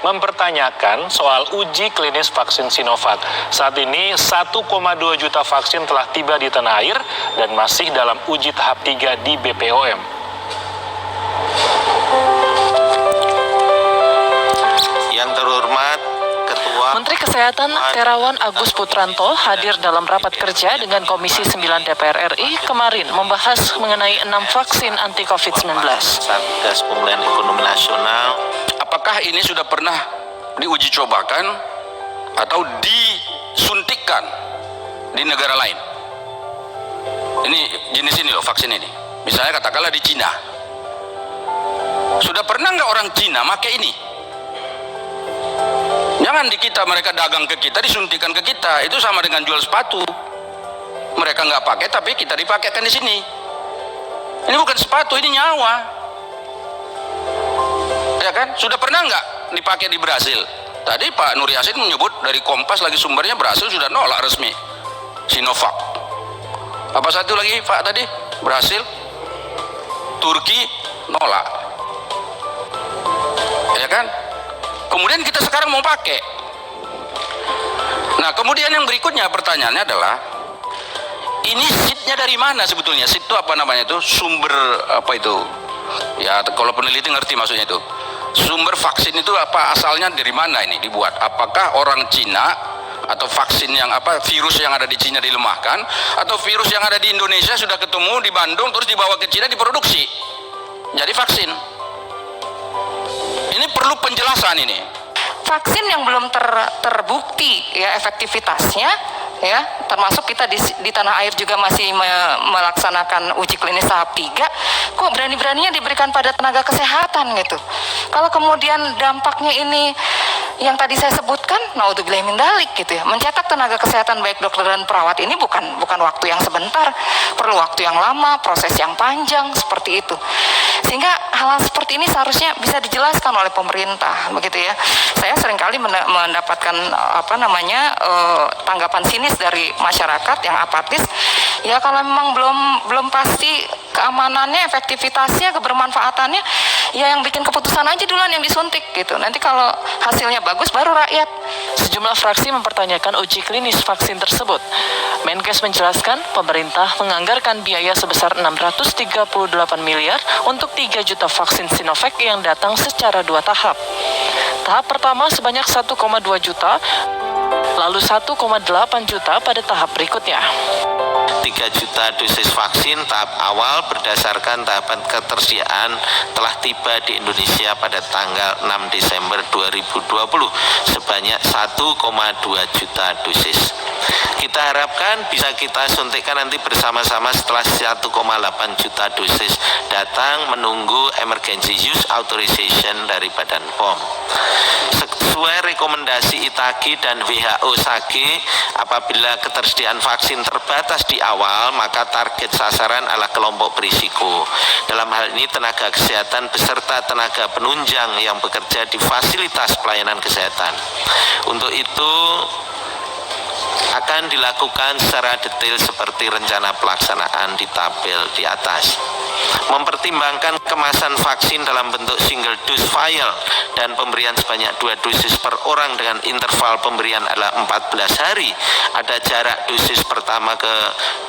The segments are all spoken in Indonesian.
mempertanyakan soal uji klinis vaksin Sinovac. Saat ini 1,2 juta vaksin telah tiba di tanah air dan masih dalam uji tahap 3 di BPOM. Yang terhormat Ketua Menteri Kesehatan Terawan Agus Putranto hadir dalam rapat kerja dengan Komisi 9 DPR RI kemarin membahas mengenai 6 vaksin anti COVID-19. Satgas Pemulihan Ekonomi Nasional. Apakah ini sudah pernah diuji cobakan atau disuntikkan di negara lain? Ini jenis ini loh, vaksin ini. Misalnya katakanlah di Cina. Sudah pernah nggak orang Cina pakai ini? Jangan di kita, mereka dagang ke kita, disuntikan ke kita. Itu sama dengan jual sepatu. Mereka nggak pakai, tapi kita dipakaikan di sini. Ini bukan sepatu, ini nyawa. Ya kan? Sudah pernah nggak dipakai di Brasil? Tadi Pak Nur Yasin menyebut dari Kompas lagi sumbernya Brasil sudah nolak resmi Sinovac. Apa satu lagi Pak tadi? Brasil, Turki nolak. Ya kan? Kemudian kita sekarang mau pakai. Nah, kemudian yang berikutnya pertanyaannya adalah ini seednya dari mana sebetulnya? Seed itu apa namanya itu? Sumber apa itu? Ya, kalau peneliti ngerti maksudnya itu. Sumber vaksin itu apa, asalnya dari mana ini dibuat? Apakah orang Cina atau vaksin yang apa, virus yang ada di Cina dilemahkan, atau virus yang ada di Indonesia sudah ketemu di Bandung terus dibawa ke Cina diproduksi jadi vaksin? Ini perlu penjelasan ini. Vaksin yang belum terbukti ya efektivitasnya, ya termasuk kita di tanah air juga masih melaksanakan uji klinis tahap 3, kok berani-beraninya diberikan pada tenaga kesehatan gitu. Kalau kemudian dampaknya ini yang tadi saya sebutkan, naudzubillah min dzalik gitu ya, mencetak tenaga kesehatan baik dokter dan perawat ini bukan waktu yang sebentar, perlu waktu yang lama, proses yang panjang seperti itu. Sehingga hal seperti ini seharusnya bisa dijelaskan oleh pemerintah, begitu ya. Saya seringkali mendapatkan tanggapan sinis dari masyarakat yang apatis. Ya kalau memang belum pasti keamanannya, efektivitasnya, kebermanfaatannya, ya yang bikin keputusan aja duluan yang disuntik gitu. Nanti kalau hasilnya bagus baru rakyat. Sejumlah fraksi mempertanyakan uji klinis vaksin tersebut. Menkes menjelaskan pemerintah menganggarkan biaya sebesar 638 miliar untuk 3 juta vaksin Sinovac yang datang secara 2 tahap. Tahap pertama sebanyak 1,2 juta, lalu 1,8 juta pada tahap berikutnya. 3 juta dosis vaksin tahap awal berdasarkan tahapan ketersediaan telah tiba di Indonesia pada tanggal 6 Desember 2020 sebanyak 1,2 juta dosis. Kita harapkan bisa kita suntikkan nanti bersama-sama setelah 1,8 juta dosis datang menunggu emergency use authorization dari Badan POM. Sesuai rekomendasi ITAGI dan WHO SAGE, apabila ketersediaan vaksin terbatas di awal, maka target sasaran adalah kelompok berisiko. Dalam hal ini tenaga kesehatan beserta tenaga penunjang yang bekerja di fasilitas pelayanan kesehatan. Untuk itu akan dilakukan secara detail seperti rencana pelaksanaan di tabel di atas. Mempertimbangkan kemasan vaksin dalam bentuk single dose vial dan pemberian sebanyak 2 dosis per orang dengan interval pemberian adalah 14 hari, ada jarak dosis pertama ke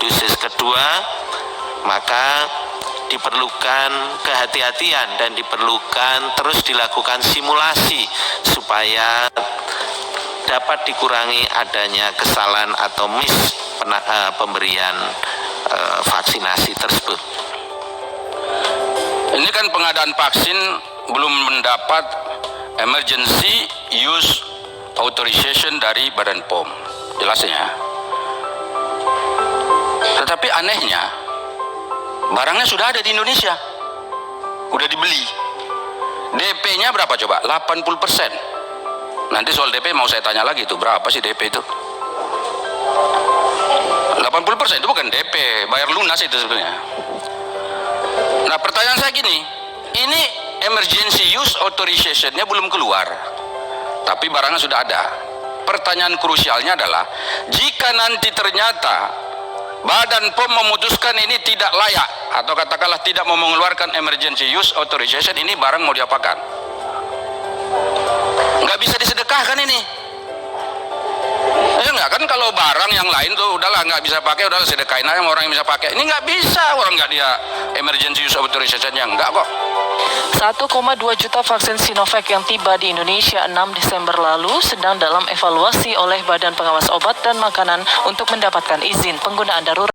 dosis kedua, maka diperlukan kehati-hatian dan diperlukan terus dilakukan simulasi supaya dapat dikurangi adanya kesalahan atau miss pemberian vaksinasi tersebut. Ini kan pengadaan vaksin belum mendapat emergency use authorization dari Badan POM, jelasnya. Tetapi anehnya, barangnya sudah ada di Indonesia, udah dibeli. DP-nya berapa coba? 80%. Nanti soal DP mau saya tanya lagi, itu berapa sih DP itu? 80% itu bukan DP, bayar lunas itu sebenarnya. Nah, pertanyaan saya gini, ini emergency use authorization-nya belum keluar, tapi barangnya sudah ada. Pertanyaan krusialnya adalah, jika nanti ternyata Badan POM memutuskan ini tidak layak, atau katakanlah tidak mau mengeluarkan emergency use authorization, ini barang mau diapakan? sedekah kan ini. Ya enggak kan, kalau barang yang lain tuh udahlah nggak bisa pakai, udahlah sedekahin aja sama orang yang bisa pakai. Ini nggak bisa, orang nggak dia emergency use authorization-nya, enggak kok. 1,2 juta vaksin Sinovac yang tiba di Indonesia 6 Desember lalu sedang dalam evaluasi oleh Badan Pengawas Obat dan Makanan untuk mendapatkan izin penggunaan darurat.